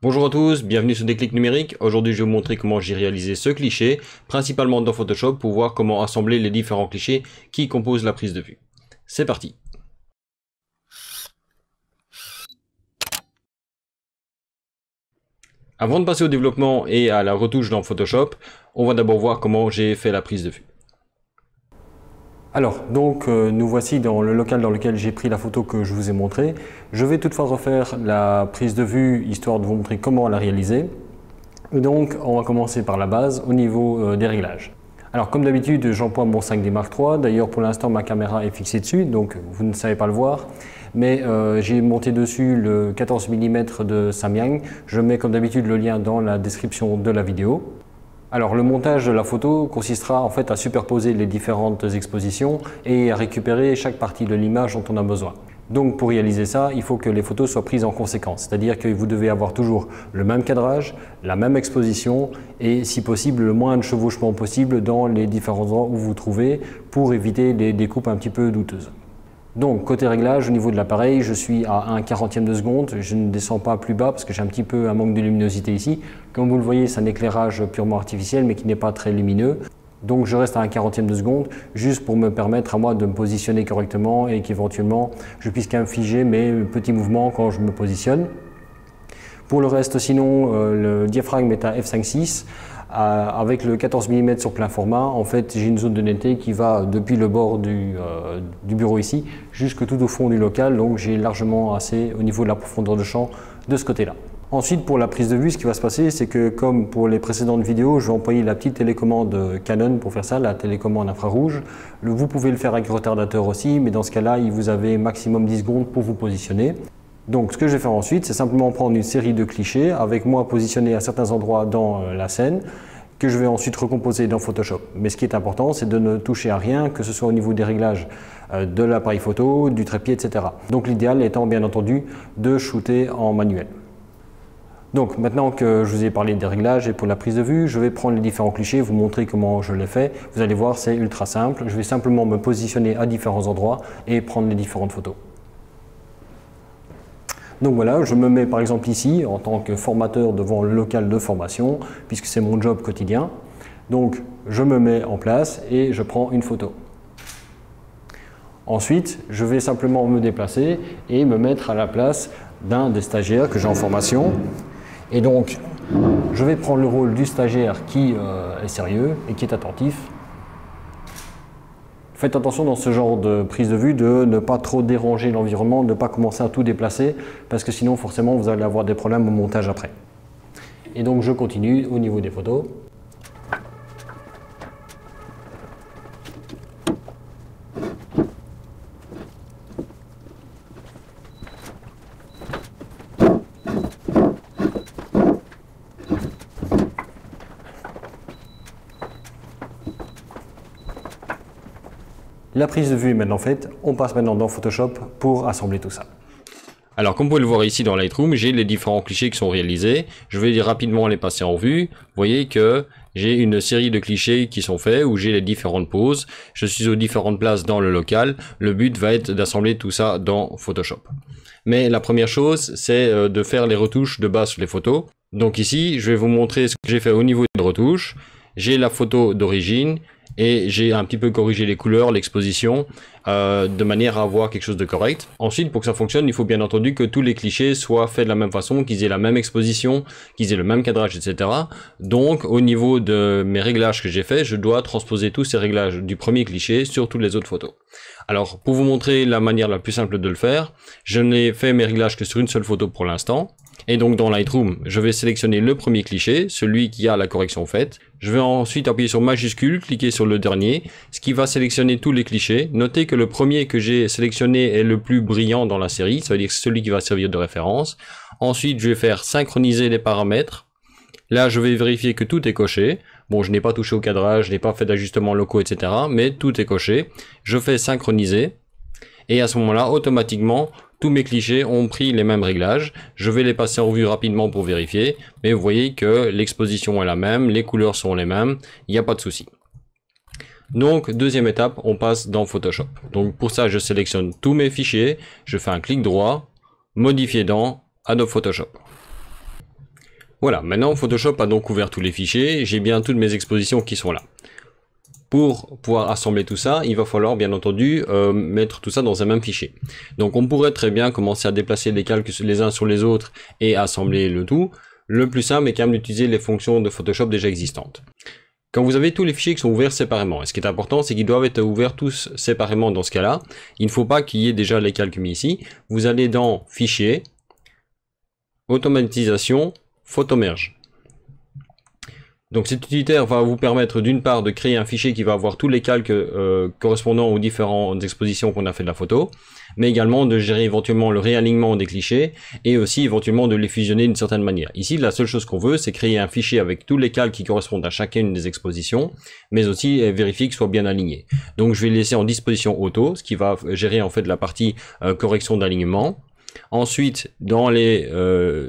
Bonjour à tous, bienvenue sur Déclic Numérique. Aujourd'hui, je vais vous montrer comment j'ai réalisé ce cliché, principalement dans Photoshop, pour voir comment assembler les différents clichés qui composent la prise de vue. C'est parti. Avant de passer au développement et à la retouche dans Photoshop, on va d'abord voir comment j'ai fait la prise de vue. Alors, nous voici dans le local dans lequel j'ai pris la photo que je vous ai montrée. Je vais toutefois refaire la prise de vue, histoire de vous montrer comment la réaliser. Donc, on va commencer par la base, au niveau des réglages. Alors, comme d'habitude, j'emploie mon 5D Mark III. D'ailleurs, pour l'instant, ma caméra est fixée dessus, donc vous ne savez pas le voir. Mais j'ai monté dessus le 14 mm de Samyang. Je mets comme d'habitude le lien dans la description de la vidéo. Alors le montage de la photo consistera en fait à superposer les différentes expositions et à récupérer chaque partie de l'image dont on a besoin. Donc pour réaliser ça, il faut que les photos soient prises en conséquence, c'est-à-dire que vous devez avoir toujours le même cadrage, la même exposition et si possible le moins de chevauchement possible dans les différents endroits où vous vous trouvez pour éviter les découpes un petit peu douteuses. Donc côté réglage, au niveau de l'appareil, je suis à 1/40e de seconde, je ne descends pas plus bas parce que j'ai un petit peu un manque de luminosité ici. Comme vous le voyez, c'est un éclairage purement artificiel mais qui n'est pas très lumineux. Donc je reste à 1/40e de seconde juste pour me permettre à moi de me positionner correctement et qu'éventuellement je puisse quand même figer mes petits mouvements quand je me positionne. Pour le reste, sinon, le diaphragme est à f5.6. Avec le 14 mm sur plein format, en fait, j'ai une zone de netteté qui va depuis le bord du bureau ici jusque tout au fond du local, donc j'ai largement assez au niveau de la profondeur de champ de ce côté-là. Ensuite, pour la prise de vue, ce qui va se passer, c'est que comme pour les précédentes vidéos, je vais employer la petite télécommande Canon pour faire ça, la télécommande infrarouge. Vous pouvez le faire avec retardateur aussi, mais dans ce cas-là, vous avez maximum 10 secondes pour vous positionner. Donc ce que je vais faire ensuite, c'est simplement prendre une série de clichés avec moi positionné à certains endroits dans la scène que je vais ensuite recomposer dans Photoshop. Mais ce qui est important, c'est de ne toucher à rien, que ce soit au niveau des réglages de l'appareil photo, du trépied, etc. Donc l'idéal étant bien entendu de shooter en manuel. Donc maintenant que je vous ai parlé des réglages et pour la prise de vue, je vais prendre les différents clichés, vous montrer comment je les fais. Vous allez voir, c'est ultra simple. Je vais simplement me positionner à différents endroits et prendre les différentes photos. Donc voilà, je me mets par exemple ici en tant que formateur devant le local de formation, puisque c'est mon job quotidien. Donc je me mets en place et je prends une photo. Ensuite, je vais simplement me déplacer et me mettre à la place d'un des stagiaires que j'ai en formation. Et donc, je vais prendre le rôle du stagiaire qui est sérieux et qui est attentif. Faites attention dans ce genre de prise de vue de ne pas trop déranger l'environnement, de ne pas commencer à tout déplacer, parce que sinon forcément vous allez avoir des problèmes au montage après. Et donc je continue au niveau des photos. La prise de vue est maintenant faite, on passe maintenant dans Photoshop pour assembler tout ça. Alors comme vous pouvez le voir ici dans Lightroom, j'ai les différents clichés qui sont réalisés. Je vais rapidement les passer en vue. Vous voyez que j'ai une série de clichés qui sont faits où j'ai les différentes poses. Je suis aux différentes places dans le local. Le but va être d'assembler tout ça dans Photoshop. Mais la première chose, c'est de faire les retouches de base sur les photos. Donc ici, je vais vous montrer ce que j'ai fait au niveau des retouches. J'ai la photo d'origine et j'ai un petit peu corrigé les couleurs, l'exposition, de manière à avoir quelque chose de correct. Ensuite, pour que ça fonctionne, il faut bien entendu que tous les clichés soient faits de la même façon, qu'ils aient la même exposition, qu'ils aient le même cadrage, etc. Donc, au niveau de mes réglages que j'ai fait, je dois transposer tous ces réglages du premier cliché sur toutes les autres photos. Alors, pour vous montrer la manière la plus simple de le faire, je n'ai fait mes réglages que sur une seule photo pour l'instant. Et donc dans Lightroom, je vais sélectionner le premier cliché, celui qui a la correction faite. Je vais ensuite appuyer sur majuscule, cliquer sur le dernier, ce qui va sélectionner tous les clichés. Notez que le premier que j'ai sélectionné est le plus brillant dans la série, ça veut dire que c'est celui qui va servir de référence. Ensuite, je vais faire synchroniser les paramètres. Là, je vais vérifier que tout est coché. Bon, je n'ai pas touché au cadrage, je n'ai pas fait d'ajustements locaux, etc. Mais tout est coché. Je fais synchroniser. Et à ce moment-là, automatiquement, tous mes clichés ont pris les mêmes réglages. Je vais les passer en revue rapidement pour vérifier. Mais vous voyez que l'exposition est la même, les couleurs sont les mêmes, il n'y a pas de souci. Donc, deuxième étape, on passe dans Photoshop. Donc pour ça, je sélectionne tous mes fichiers, je fais un clic droit, modifier dans Adobe Photoshop. Voilà, maintenant Photoshop a donc ouvert tous les fichiers, j'ai bien toutes mes expositions qui sont là. Pour pouvoir assembler tout ça, il va falloir bien entendu mettre tout ça dans un même fichier. Donc on pourrait très bien commencer à déplacer les calques les uns sur les autres et assembler le tout. Le plus simple est quand même d'utiliser les fonctions de Photoshop déjà existantes. Quand vous avez tous les fichiers qui sont ouverts séparément, et ce qui est important, c'est qu'ils doivent être ouverts tous séparément dans ce cas-là. Il ne faut pas qu'il y ait déjà les calques mis ici. Vous allez dans Fichier, Automatisation, Photomerge. Donc cet utilitaire va vous permettre d'une part de créer un fichier qui va avoir tous les calques correspondant aux différentes expositions qu'on a fait de la photo, mais également de gérer éventuellement le réalignement des clichés et aussi éventuellement de les fusionner d'une certaine manière. Ici, la seule chose qu'on veut, c'est créer un fichier avec tous les calques qui correspondent à chacune des expositions, mais aussi vérifier qu'ils soient bien alignés. Donc je vais laisser en disposition auto, ce qui va gérer en fait la partie correction d'alignement. Ensuite, dans les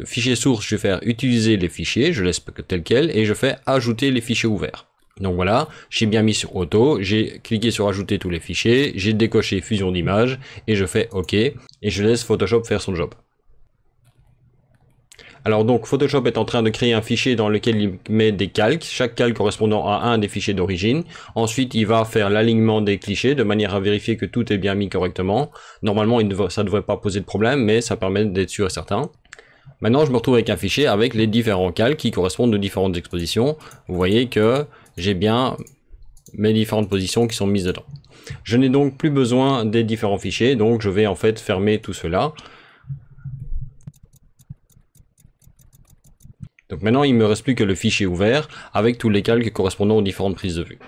fichiers sources, je vais faire utiliser les fichiers, je laisse tel quel, et je fais ajouter les fichiers ouverts. Donc voilà, j'ai bien mis sur auto, j'ai cliqué sur ajouter tous les fichiers, j'ai décoché fusion d'images, et je fais OK, et je laisse Photoshop faire son job. Alors donc Photoshop est en train de créer un fichier dans lequel il met des calques, chaque calque correspondant à un des fichiers d'origine. Ensuite il va faire l'alignement des clichés de manière à vérifier que tout est bien mis correctement. Normalement ça ne devrait pas poser de problème, mais ça permet d'être sûr et certain. Maintenant je me retrouve avec un fichier avec les différents calques qui correspondent aux différentes expositions. Vous voyez que j'ai bien mes différentes positions qui sont mises dedans. Je n'ai donc plus besoin des différents fichiers, donc je vais en fait fermer tout cela. Donc maintenant, il ne me reste plus que le fichier ouvert avec tous les calques correspondant aux différentes prises de vue.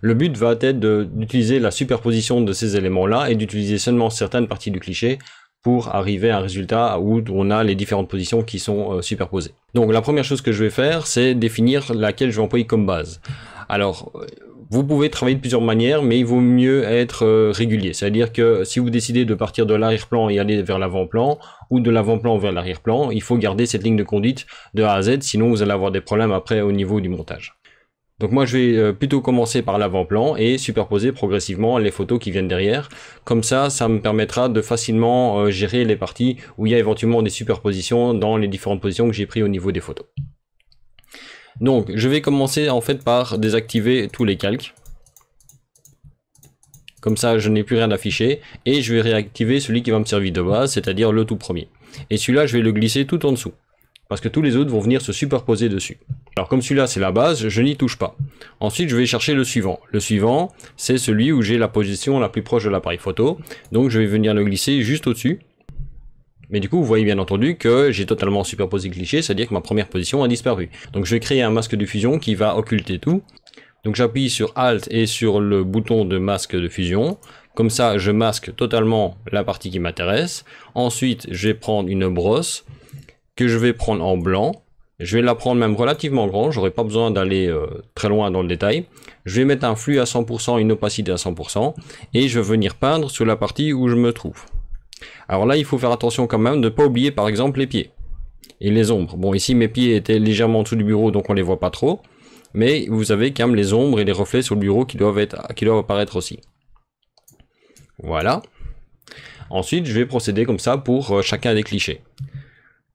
Le but va être d'utiliser la superposition de ces éléments-là et d'utiliser seulement certaines parties du cliché pour arriver à un résultat où on a les différentes positions qui sont superposées. Donc la première chose que je vais faire, c'est définir laquelle je vais employer comme base. Alors, vous pouvez travailler de plusieurs manières, mais il vaut mieux être régulier. C'est-à-dire que si vous décidez de partir de l'arrière-plan et aller vers l'avant-plan, ou de l'avant-plan vers l'arrière-plan, il faut garder cette ligne de conduite de A à Z, sinon vous allez avoir des problèmes après au niveau du montage. Donc moi je vais plutôt commencer par l'avant-plan et superposer progressivement les photos qui viennent derrière. Comme ça, ça me permettra de facilement gérer les parties où il y a éventuellement des superpositions dans les différentes positions que j'ai prises au niveau des photos. Donc je vais commencer en fait par désactiver tous les calques. Comme ça je n'ai plus rien affiché et je vais réactiver celui qui va me servir de base, c'est-à-dire le tout premier. Et celui-là je vais le glisser tout en dessous, parce que tous les autres vont venir se superposer dessus. Alors comme celui-là c'est la base, je n'y touche pas. Ensuite je vais chercher le suivant. Le suivant c'est celui où j'ai la position la plus proche de l'appareil photo, donc je vais venir le glisser juste au-dessus. Mais du coup, vous voyez bien entendu que j'ai totalement superposé le cliché, c'est-à-dire que ma première position a disparu. Donc je vais créer un masque de fusion qui va occulter tout. Donc j'appuie sur Alt et sur le bouton de masque de fusion. Comme ça, je masque totalement la partie qui m'intéresse. Ensuite, je vais prendre une brosse que je vais prendre en blanc. Je vais la prendre même relativement grande, j'aurai pas besoin d'aller très loin dans le détail. Je vais mettre un flux à 100%, une opacité à 100%, et je vais venir peindre sur la partie où je me trouve. Alors là, il faut faire attention quand même de ne pas oublier par exemple les pieds et les ombres. Bon, ici mes pieds étaient légèrement en dessous du bureau, donc on les voit pas trop. Mais vous avez quand même les ombres et les reflets sur le bureau qui doivent apparaître aussi. Voilà. Ensuite, je vais procéder comme ça pour chacun des clichés.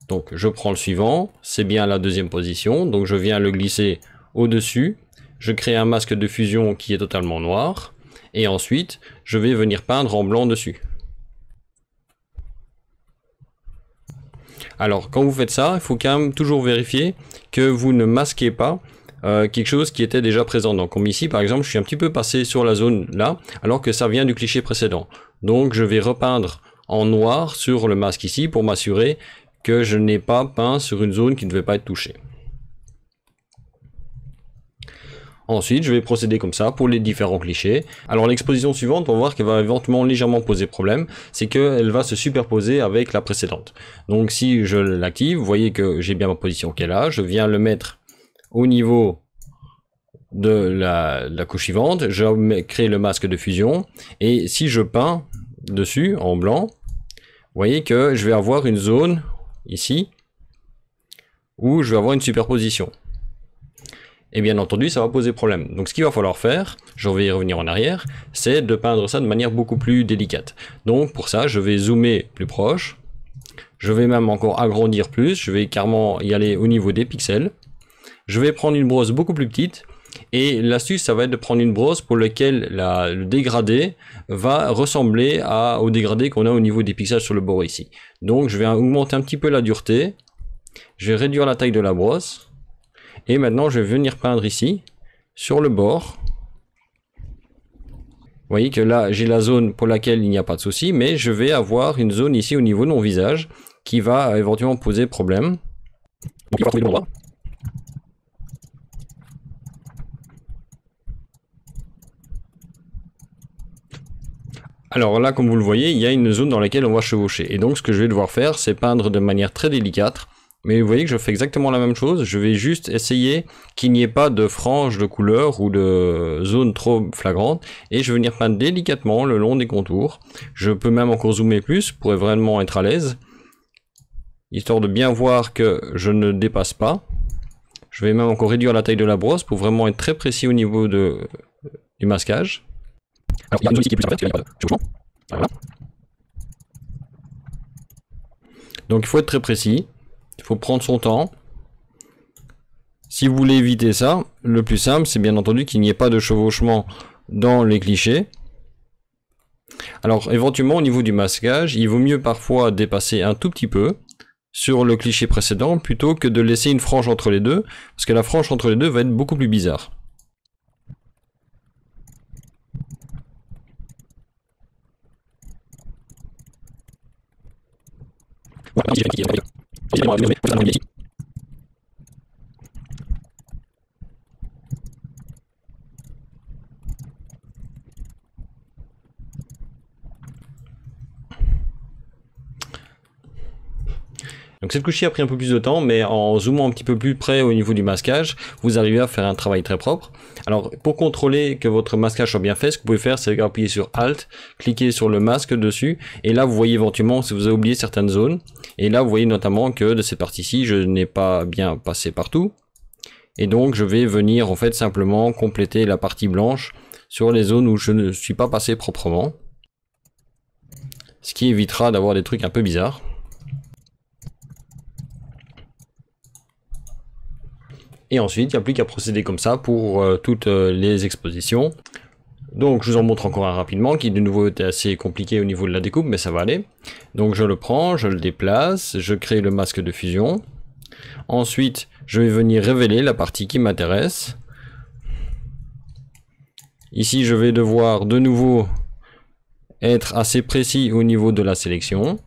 Donc, je prends le suivant. C'est bien la deuxième position. Donc, je viens le glisser au-dessus. Je crée un masque de fusion qui est totalement noir. Et ensuite, je vais venir peindre en blanc dessus. Alors, quand vous faites ça, il faut quand même toujours vérifier que vous ne masquez pas quelque chose qui était déjà présent. Donc comme ici par exemple, je suis un petit peu passé sur la zone là, alors que ça vient du cliché précédent. Donc je vais repeindre en noir sur le masque ici pour m'assurer que je n'ai pas peint sur une zone qui ne devait pas être touchée. Ensuite, je vais procéder comme ça pour les différents clichés. Alors l'exposition suivante, on va voir qu'elle va éventuellement légèrement poser problème, c'est qu'elle va se superposer avec la précédente. Donc si je l'active, vous voyez que j'ai bien ma position qui est là, je viens le mettre au niveau de la couche suivante, je crée le masque de fusion, et si je peins dessus en blanc, vous voyez que je vais avoir une zone ici où je vais avoir une superposition. Et bien entendu, ça va poser problème. Donc ce qu'il va falloir faire, je vais y revenir en arrière, c'est de peindre ça de manière beaucoup plus délicate. Donc pour ça, je vais zoomer plus proche, Je vais même encore agrandir plus, je vais carrément y aller au niveau des pixels. Je vais prendre une brosse beaucoup plus petite. Et l'astuce, ça va être de prendre une brosse pour laquelle le dégradé va ressembler au dégradé qu'on a au niveau des pixels sur le bord ici. Donc je vais augmenter un petit peu la dureté. Je vais réduire la taille de la brosse. Et maintenant, je vais venir peindre ici, sur le bord. Vous voyez que là, j'ai la zone pour laquelle il n'y a pas de souci, mais je vais avoir une zone ici au niveau de mon visage qui va éventuellement poser problème. Donc il va trouver l'endroit. Alors là, comme vous le voyez, il y a une zone dans laquelle on va chevaucher. Et donc ce que je vais devoir faire, c'est peindre de manière très délicate. Mais vous voyez que je fais exactement la même chose. Je vais juste essayer qu'il n'y ait pas de franges de couleur ou de zone trop flagrante. Et je vais venir peindre délicatement le long des contours. Je peux même encore zoomer plus pour vraiment être à l'aise. Histoire de bien voir que je ne dépasse pas. Je vais même encore réduire la taille de la brosse pour vraiment être très précis au niveau du masquage. Alors, il y a une zone ici qui est plus parfaite, parce qu'il n'y a pas de chevauchement. Voilà. Donc il faut être très précis, il faut prendre son temps. Si vous voulez éviter ça, le plus simple, c'est bien entendu qu'il n'y ait pas de chevauchement dans les clichés. Alors éventuellement au niveau du masquage, il vaut mieux parfois dépasser un tout petit peu sur le cliché précédent plutôt que de laisser une frange entre les deux, parce que la frange entre les deux va être beaucoup plus bizarre. Donc cette couche-ci a pris un peu plus de temps, mais en zoomant un petit peu plus près au niveau du masquage, vous arrivez à faire un travail très propre. Alors pour contrôler que votre masquage soit bien fait, ce que vous pouvez faire, c'est appuyer sur Alt, cliquer sur le masque dessus, et là vous voyez éventuellement si vous avez oublié certaines zones. Et là vous voyez notamment que de cette partie-ci, je n'ai pas bien passé partout. Et donc je vais venir en fait simplement compléter la partie blanche sur les zones où je ne suis pas passé proprement. Ce qui évitera d'avoir des trucs un peu bizarres. Et ensuite, il n'y a plus qu'à procéder comme ça pour toutes les expositions. Donc je vous en montre encore un rapidement, qui de nouveau était assez compliqué au niveau de la découpe, mais ça va aller. Donc je le prends, je le déplace, je crée le masque de fusion. Ensuite, je vais venir révéler la partie qui m'intéresse. Ici, je vais devoir de nouveau être assez précis au niveau de la sélection.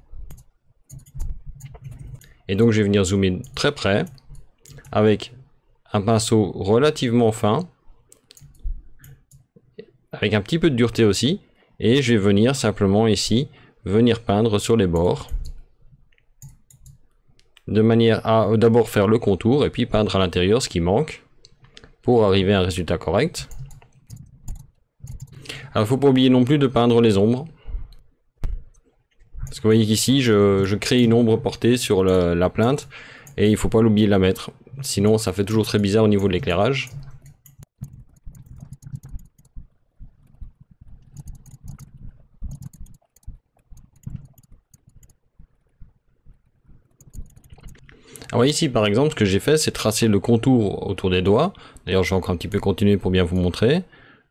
Et donc je vais venir zoomer très près, avec un pinceau relativement fin, avec un petit peu de dureté aussi, et je vais venir simplement ici, venir peindre sur les bords, de manière à d'abord faire le contour, et puis peindre à l'intérieur ce qui manque, pour arriver à un résultat correct. Alors il ne faut pas oublier non plus de peindre les ombres, parce que vous voyez qu'ici je crée une ombre portée sur la plinthe, et il ne faut pas l'oublier de la mettre. Sinon, ça fait toujours très bizarre au niveau de l'éclairage. Alors ici, par exemple, ce que j'ai fait, c'est tracer le contour autour des doigts. D'ailleurs, je vais encore un petit peu continuer pour bien vous montrer.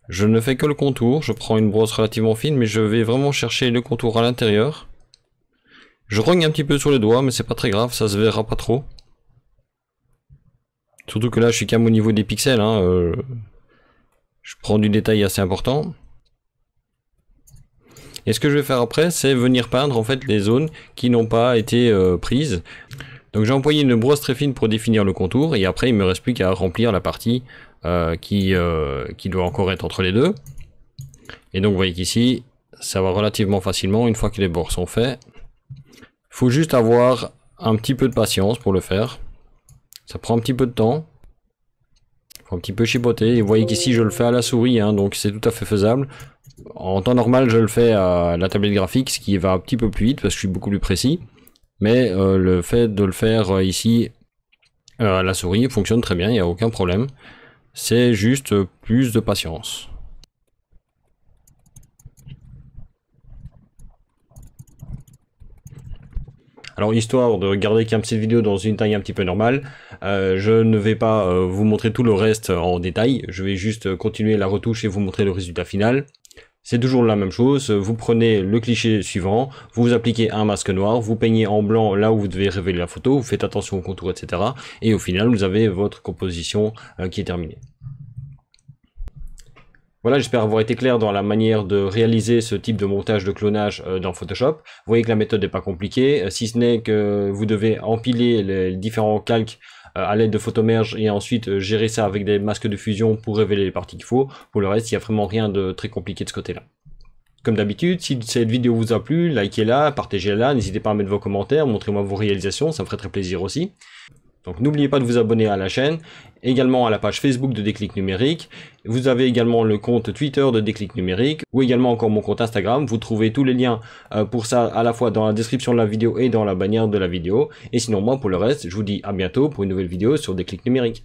Je ne fais que le contour. Je prends une brosse relativement fine, mais je vais vraiment chercher le contour à l'intérieur. Je rogne un petit peu sur les doigts, mais c'est pas très grave, ça se verra pas trop. Surtout que là, je suis quand même au niveau des pixels. Je prends du détail assez important. Et ce que je vais faire après, c'est venir peindre en fait les zones qui n'ont pas été prises. Donc j'ai employé une brosse très fine pour définir le contour. Et après, il me reste plus qu'à remplir la partie qui doit encore être entre les deux. Et donc vous voyez qu'ici, ça va relativement facilement une fois que les bords sont faits. Il faut juste avoir un petit peu de patience pour le faire. Ça prend un petit peu de temps. Il faut un petit peu chipoter. Et vous voyez qu'ici je le fais à la souris, donc c'est tout à fait faisable. En temps normal je le fais à la tablette graphique, ce qui va un petit peu plus vite parce que je suis beaucoup plus précis. Mais le fait de le faire ici à la souris fonctionne très bien, il n'y a aucun problème. C'est juste plus de patience. Alors histoire de garder quand même cette vidéo dans une taille un petit peu normale, je ne vais pas vous montrer tout le reste en détail, je vais juste continuer la retouche et vous montrer le résultat final. C'est toujours la même chose, vous prenez le cliché suivant, vous appliquez un masque noir, vous peignez en blanc là où vous devez révéler la photo, vous faites attention au contour, etc. Et au final, vous avez votre composition qui est terminée. Voilà, j'espère avoir été clair dans la manière de réaliser ce type de montage de clonage dans Photoshop. Vous voyez que la méthode n'est pas compliquée, si ce n'est que vous devez empiler les différents calques à l'aide de Photomerge et ensuite gérer ça avec des masques de fusion pour révéler les parties qu'il faut. Pour le reste, il n'y a vraiment rien de très compliqué de ce côté-là. Comme d'habitude, si cette vidéo vous a plu, likez-la, partagez-la, n'hésitez pas à mettre vos commentaires, montrez-moi vos réalisations, ça me ferait très plaisir aussi. Donc n'oubliez pas de vous abonner à la chaîne, également à la page Facebook de Déclic Numérique. Vous avez également le compte Twitter de Déclic Numérique, ou également encore mon compte Instagram. Vous trouvez tous les liens pour ça à la fois dans la description de la vidéo et dans la bannière de la vidéo. Et sinon moi pour le reste, je vous dis à bientôt pour une nouvelle vidéo sur Déclic Numérique.